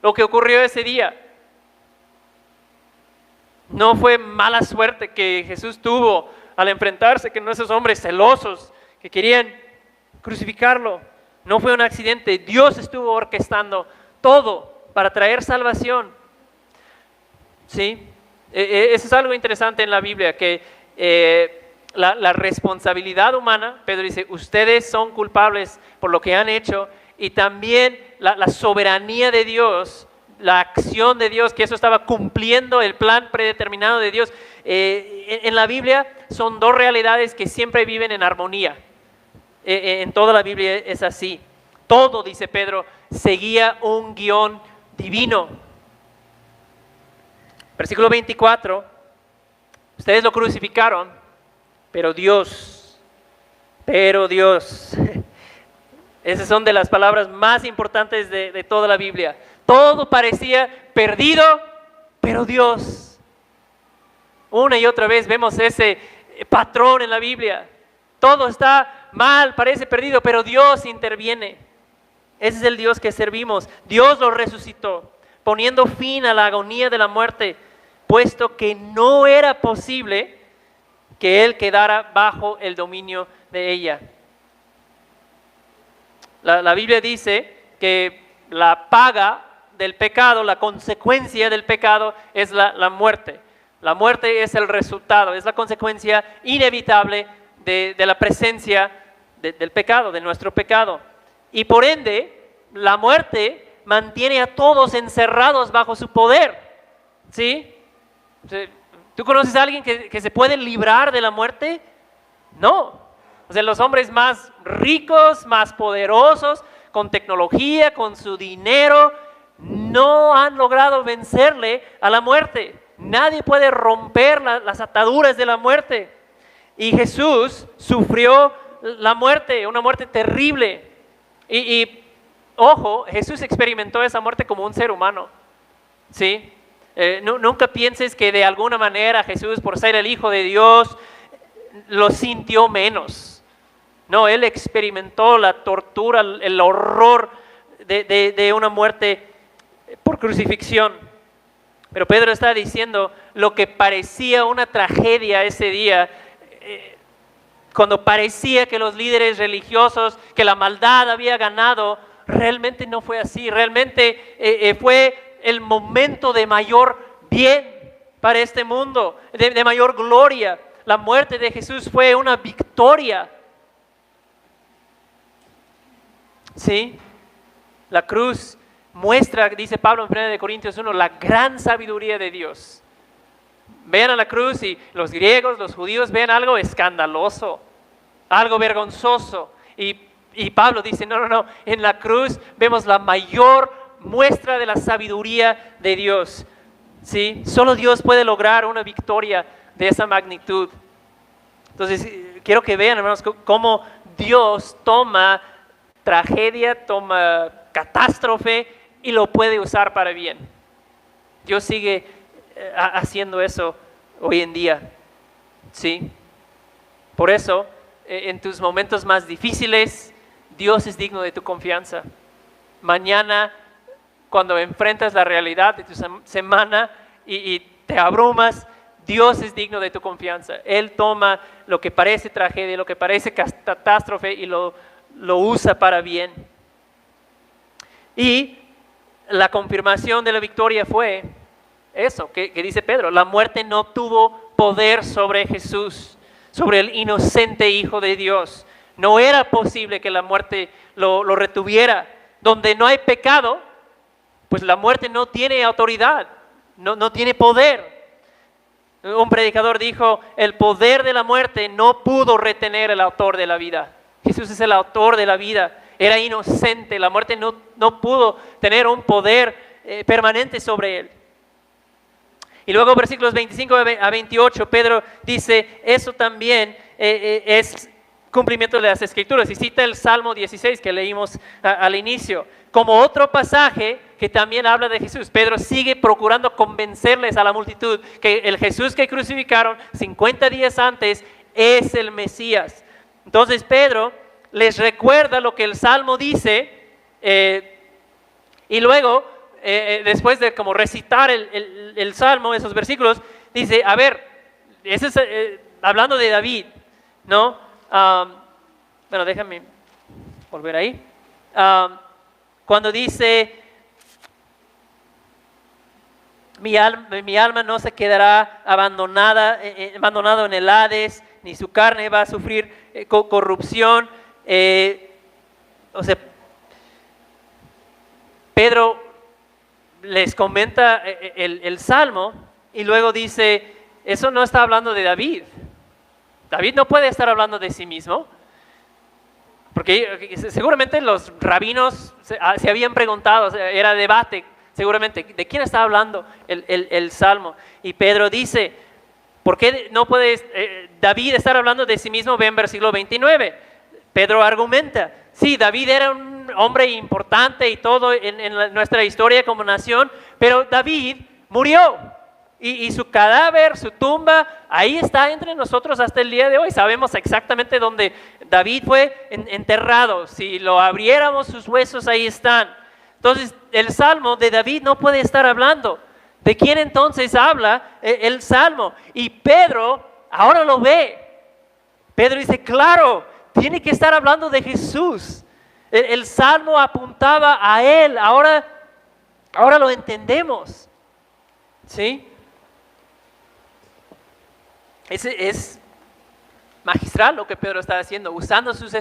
S1: lo que ocurrió ese día. No fue mala suerte que Jesús tuvo al enfrentarse con esos hombres celosos que querían crucificarlo. No fue un accidente. Dios estuvo orquestando todo para traer salvación. ¿Sí? Eso es algo interesante en la Biblia, que la responsabilidad humana, Pedro dice, ustedes son culpables por lo que han hecho, y también la soberanía de Dios, la acción de Dios, que eso estaba cumpliendo el plan predeterminado de Dios. En la Biblia son dos realidades que siempre viven en armonía. En toda la Biblia es así. Todo, dice Pedro, seguía un guión divino. Versículo 24, ustedes lo crucificaron, pero Dios, esas son de las palabras más importantes de toda la Biblia. Todo parecía perdido, pero Dios. Una y otra vez vemos ese patrón en la Biblia. Todo está mal, parece perdido, pero Dios interviene. Ese es el Dios que servimos. Dios lo resucitó, poniendo fin a la agonía de la muerte, puesto que no era posible que Él quedara bajo el dominio de ella. La Biblia dice que la paga del pecado, la consecuencia del pecado es la muerte. La muerte es el resultado, es la consecuencia inevitable de la presencia del pecado, de nuestro pecado. Y por ende, la muerte mantiene a todos encerrados bajo su poder. ¿Sí? ¿Tú conoces a alguien que se puede librar de la muerte? No. O sea, los hombres más ricos, más poderosos, con tecnología, con su dinero, no han logrado vencerle a la muerte. Nadie puede romper las ataduras de la muerte. Y Jesús sufrió la muerte, una muerte terrible. Y ojo, Jesús experimentó esa muerte como un ser humano. ¿Sí? Nunca pienses que de alguna manera Jesús, por ser el Hijo de Dios, lo sintió menos. No, Él experimentó la tortura, el horror de una muerte por crucifixión. Pero Pedro está diciendo lo que parecía una tragedia ese día, cuando parecía que los líderes religiosos, que la maldad había ganado, realmente no fue así. Realmente fue el momento de mayor bien para este mundo, de mayor gloria. La muerte de Jesús fue una victoria. ¿Sí? La cruz muestra, dice Pablo en 1 Corintios 1, la gran sabiduría de Dios. Vean a la cruz y los griegos, los judíos ven algo escandaloso, algo vergonzoso. Y Pablo dice, no, en la cruz vemos la mayor muestra de la sabiduría de Dios. ¿Sí? Solo Dios puede lograr una victoria de esa magnitud. Entonces, quiero que vean, hermanos, cómo Dios toma tragedia, toma catástrofe y lo puede usar para bien. Dios sigue haciendo eso hoy en día. ¿Sí? Por eso, en tus momentos más difíciles, Dios es digno de tu confianza. Mañana, cuando enfrentas la realidad de tu semana y te abrumas, Dios es digno de tu confianza. Él toma lo que parece tragedia, lo que parece catástrofe y lo usa para bien. Y la confirmación de la victoria fue eso que dice Pedro: la muerte no tuvo poder sobre Jesús, sobre el inocente Hijo de Dios. No era posible que la muerte lo retuviera. Donde no hay pecado, pues la muerte no tiene autoridad, no tiene poder. Un predicador dijo: el poder de la muerte no pudo retener al autor de la vida. Jesús es el autor de la vida. Era inocente, la muerte no pudo tener un poder permanente sobre él. Y luego versículos 25 a 28, Pedro dice, eso también es cumplimiento de las Escrituras. Y cita el Salmo 16 que leímos al inicio, como otro pasaje que también habla de Jesús. Pedro sigue procurando convencerles a la multitud que el Jesús que crucificaron 50 días antes es el Mesías. Entonces Pedro les recuerda lo que el Salmo dice, y luego, después de como recitar el Salmo, esos versículos, dice, a ver, ese es hablando de David, ¿no? Bueno, déjame volver ahí. Cuando dice, mi alma no se quedará abandonado en el Hades, ni su carne va a sufrir corrupción. O sea, Pedro les comenta el Salmo y luego dice, eso no está hablando de David. David no puede estar hablando de sí mismo, porque seguramente los rabinos se habían preguntado, o sea, era debate seguramente, ¿de quién está hablando el Salmo? Y Pedro dice, ¿por qué no puede David estar hablando de sí mismo? Ve en versículo 29. Pedro argumenta, sí, David era un hombre importante y todo en nuestra historia como nación, pero David murió y su cadáver, su tumba, ahí está entre nosotros hasta el día de hoy. Sabemos exactamente dónde David fue enterrado. Si lo abriéramos, sus huesos ahí están. Entonces, el Salmo de David no puede estar hablando. ¿De quién entonces habla el Salmo? Y Pedro ahora lo ve. Pedro dice, claro, tiene que estar hablando de Jesús. El Salmo apuntaba a Él. Ahora lo entendemos. ¿Sí? Es magistral lo que Pedro está haciendo, usando sus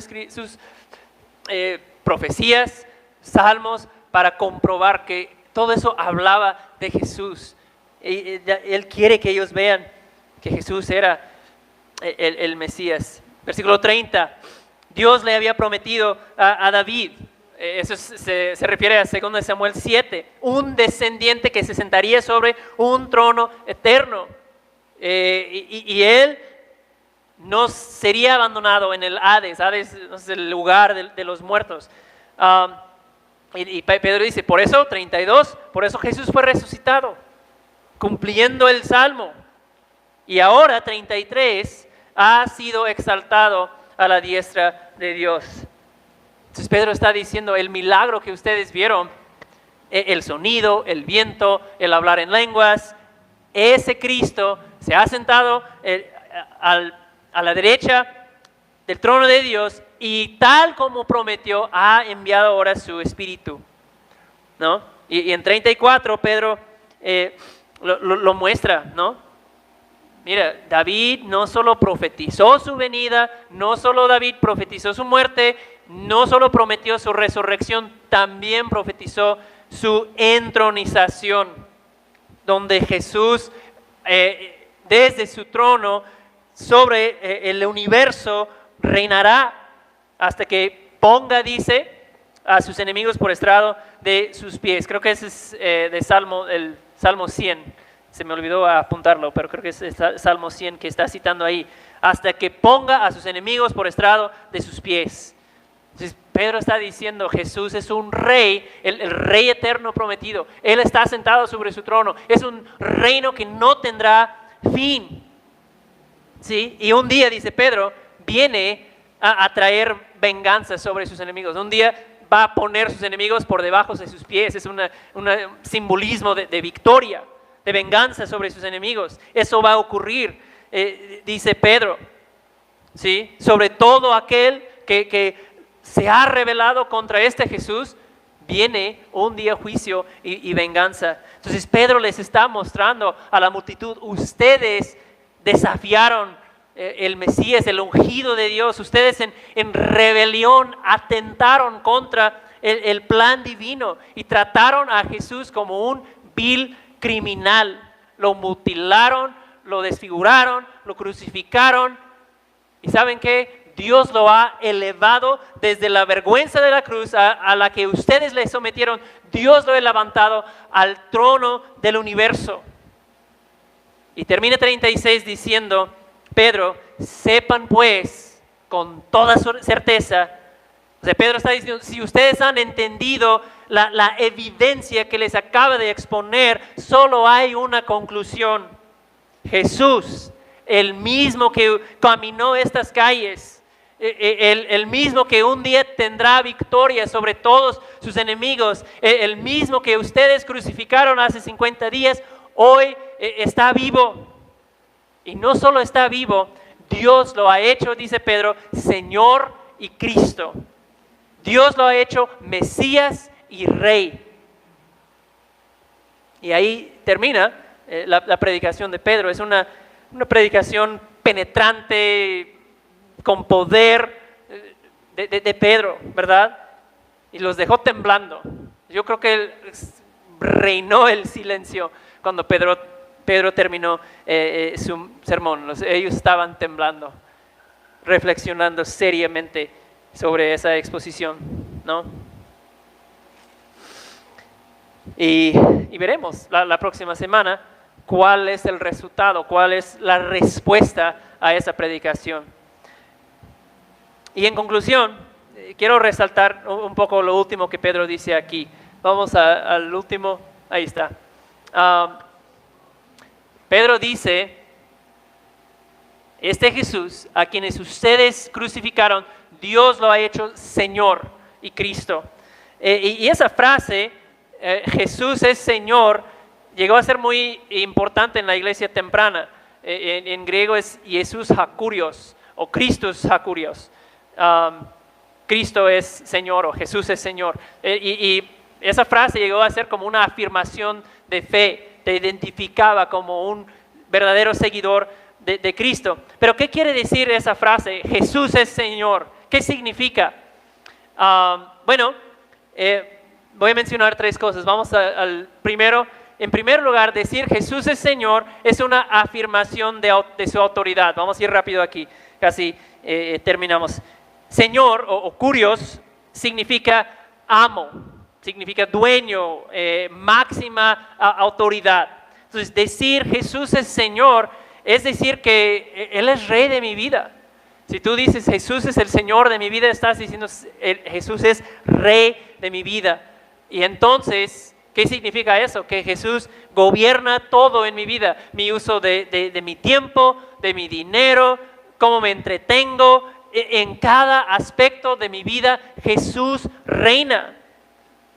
S1: profecías, salmos, para comprobar que todo eso hablaba de Jesús. Él quiere que ellos vean que Jesús era el Mesías. Versículo 30. Dios le había prometido a David, eso se refiere a 2 Samuel 7, un descendiente que se sentaría sobre un trono eterno. Y él no sería abandonado en el Hades es el lugar de los muertos. Y Pedro dice, por eso, 32, por eso Jesús fue resucitado, cumpliendo el Salmo. Y ahora, 33, ha sido exaltado a la diestra de Dios. Entonces Pedro está diciendo, el milagro que ustedes vieron, el sonido, el viento, el hablar en lenguas, ese Cristo se ha sentado a la derecha del trono de Dios y tal como prometió, ha enviado ahora su Espíritu, ¿no? Y en 34 Pedro lo muestra, ¿no? Mira, David no solo profetizó su venida, no solo David profetizó su muerte, no solo prometió su resurrección, también profetizó su entronización, donde Jesús desde su trono sobre el universo reinará hasta que ponga, dice, a sus enemigos por estrado de sus pies. Creo que ese es el Salmo 100. Se me olvidó apuntarlo, pero creo que es el Salmo 100 que está citando ahí. Hasta que ponga a sus enemigos por estrado de sus pies. Entonces Pedro está diciendo, Jesús es un rey, el rey eterno prometido. Él está sentado sobre su trono. Es un reino que no tendrá fin. ¿Sí? Y un día, dice Pedro, viene a traer venganza sobre sus enemigos. Un día va a poner sus enemigos por debajo de sus pies. Es un simbolismo de victoria, de venganza sobre sus enemigos. Eso va a ocurrir, dice Pedro, ¿sí? Sobre todo aquel que se ha rebelado contra este Jesús, viene un día juicio y venganza. Entonces Pedro les está mostrando a la multitud, ustedes desafiaron el Mesías, el ungido de Dios. Ustedes en rebelión atentaron contra el plan divino y trataron a Jesús como un vil criminal. Lo mutilaron, lo desfiguraron, lo crucificaron. ¿Y saben qué? Dios lo ha elevado desde la vergüenza de la cruz a la que ustedes le sometieron. Dios lo ha levantado al trono del universo. Y termina 36 diciendo, Pedro, sepan pues con toda certeza, o sea, Pedro está diciendo, si ustedes han entendido la evidencia que les acaba de exponer, solo hay una conclusión. Jesús, el mismo que caminó estas calles, el mismo que un día tendrá victoria sobre todos sus enemigos, el mismo que ustedes crucificaron hace 50 días, hoy está vivo. Y no solo está vivo, Dios lo ha hecho, dice Pedro, Señor y Cristo. Dios lo ha hecho Mesías y Rey. Y ahí termina la predicación de Pedro. Es una predicación penetrante, con poder de Pedro, ¿verdad? Y los dejó temblando. Yo creo que reinó el silencio cuando Pedro terminó su sermón. Ellos estaban temblando, reflexionando seriamente sobre esa exposición, ¿no? Y veremos la próxima semana cuál es el resultado, cuál es la respuesta a esa predicación. Y en conclusión, quiero resaltar un poco lo último que Pedro dice aquí. Vamos al último, ahí está. Pedro dice, este Jesús a quienes ustedes crucificaron, Dios lo ha hecho Señor y Cristo. Y esa frase, Jesús es Señor, llegó a ser muy importante en la iglesia temprana. En griego es Jesús Hakurios o Christus Hakurios. Cristo es Señor o Jesús es Señor. Y esa frase llegó a ser como una afirmación de fe. Te identificaba como un verdadero seguidor de Cristo. Pero ¿qué quiere decir esa frase? Jesús es Señor. ¿Qué significa? Bueno, voy a mencionar tres cosas. Vamos al primero. En primer lugar, decir Jesús es Señor es una afirmación de su autoridad. Vamos a ir rápido aquí, casi terminamos. Señor o kurios significa amo, significa dueño, máxima autoridad. Entonces, decir Jesús es Señor es decir que Él es Rey de mi vida. Si tú dices Jesús es el Señor de mi vida, estás diciendo Jesús es Rey de mi vida. Y entonces, ¿qué significa eso? Que Jesús gobierna todo en mi vida. Mi uso de mi tiempo, de mi dinero, cómo me entretengo, en cada aspecto de mi vida, Jesús reina.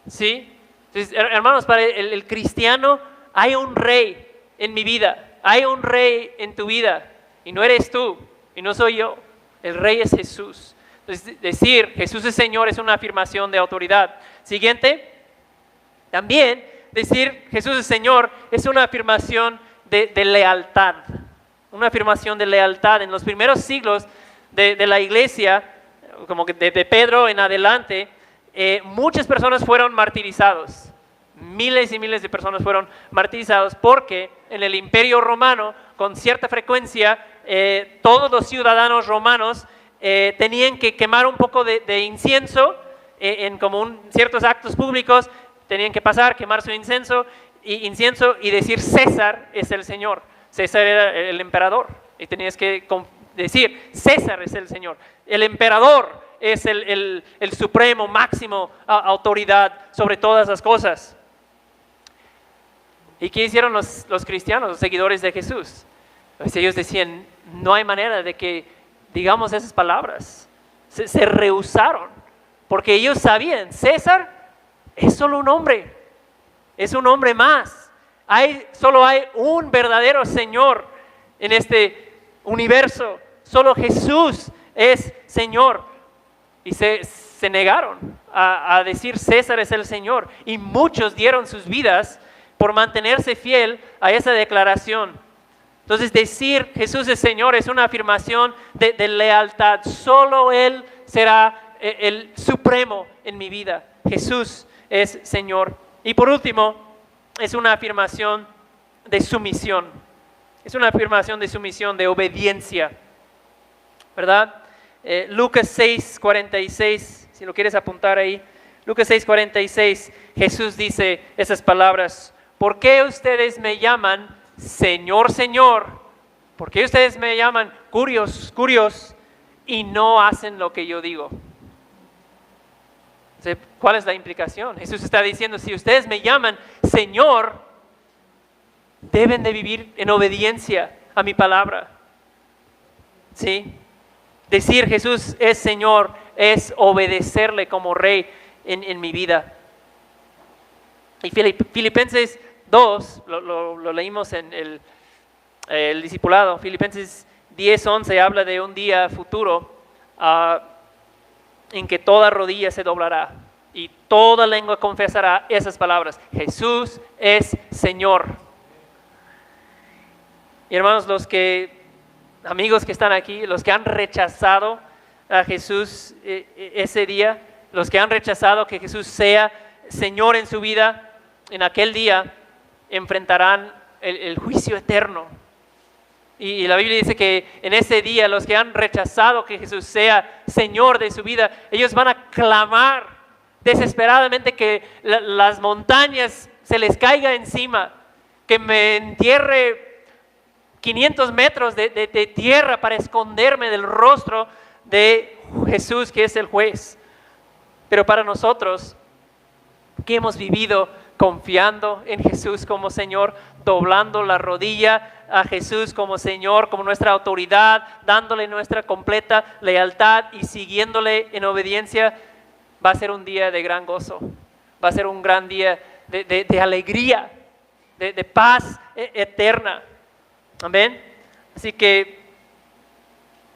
S1: ¿Sí? Entonces, hermanos, para el cristiano hay un rey en mi vida, hay un rey en tu vida, y no eres tú, y no soy yo, el rey es Jesús. Entonces, decir Jesús es Señor es una afirmación de autoridad. Siguiente, también decir Jesús es Señor es una afirmación de lealtad, una afirmación de lealtad. En los primeros siglos de la iglesia, como que de Pedro en adelante, muchas personas fueron martirizados. Miles y miles de personas fueron martirizados porque en el Imperio Romano, con cierta frecuencia, todos los ciudadanos romanos tenían que quemar un poco de incienso en como ciertos actos públicos. Tenían que pasar, quemar su incienso y decir César es el Señor. César era el emperador y tenías que decir César es el Señor. El emperador es el supremo, máximo autoridad sobre todas las cosas. ¿Y qué hicieron los cristianos, los seguidores de Jesús? Pues ellos decían, no hay manera de que digamos esas palabras. Se rehusaron, porque ellos sabían, César es solo un hombre, es un hombre más. Solo hay un verdadero Señor en este universo, solo Jesús es Señor. Y se negaron a decir César es el Señor, y muchos dieron sus vidas por mantenerse fiel a esa declaración. Entonces decir Jesús es Señor es una afirmación de lealtad. Solo Él será el supremo en mi vida. Jesús es Señor. Y por último, es una afirmación de sumisión. Es una afirmación de sumisión, de obediencia, ¿verdad? Lucas 6:46, si lo quieres apuntar ahí. Lucas 6:46, Jesús dice esas palabras: ¿por qué ustedes me llaman Señor, Señor? ¿Por qué ustedes me llaman curios y no hacen lo que yo digo? ¿Cuál es la implicación? Jesús está diciendo, si ustedes me llaman Señor, deben de vivir en obediencia a mi palabra. ¿Sí? Decir Jesús es Señor es obedecerle como Rey en mi vida. Y Filipenses 2, lo leímos en el discipulado. Filipenses 10:11 habla de un día futuro en que toda rodilla se doblará y toda lengua confesará esas palabras: Jesús es Señor. Y hermanos, amigos que están aquí, los que han rechazado a Jesús ese día, los que han rechazado que Jesús sea Señor en su vida, en aquel día enfrentarán el juicio eterno. Y la Biblia dice que en ese día los que han rechazado que Jesús sea Señor de su vida, ellos van a clamar desesperadamente que las montañas se les caiga encima, que me entierre 500 metros de tierra para esconderme del rostro de Jesús, que es el juez. Pero para nosotros, que hemos vivido confiando en Jesús como Señor, doblando la rodilla a Jesús como Señor, como nuestra autoridad, dándole nuestra completa lealtad y siguiéndole en obediencia, va a ser un día de gran gozo, va a ser un gran día de alegría, de paz eterna. Amén. Así que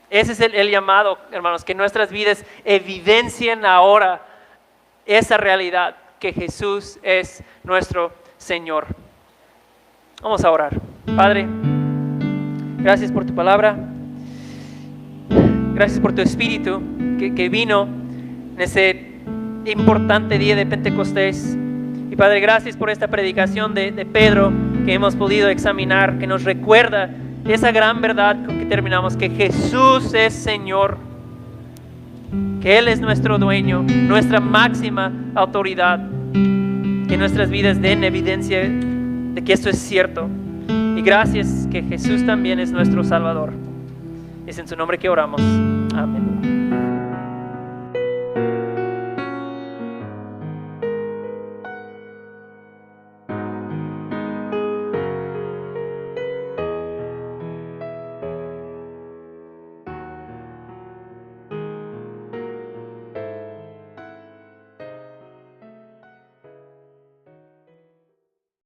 S1: ese es el llamado, hermanos, que nuestras vidas evidencien ahora esa realidad, que Jesús es nuestro Señor. Vamos a orar. Padre, gracias por tu palabra, gracias por tu Espíritu que vino en ese importante día de Pentecostés. Y Padre, gracias por esta predicación de Pedro que hemos podido examinar, que nos recuerda esa gran verdad con que terminamos, que Jesús es Señor, que Él es nuestro dueño, nuestra máxima autoridad. Que nuestras vidas den evidencia de que esto es cierto. Y gracias que Jesús también es nuestro Salvador. Es en su nombre que oramos.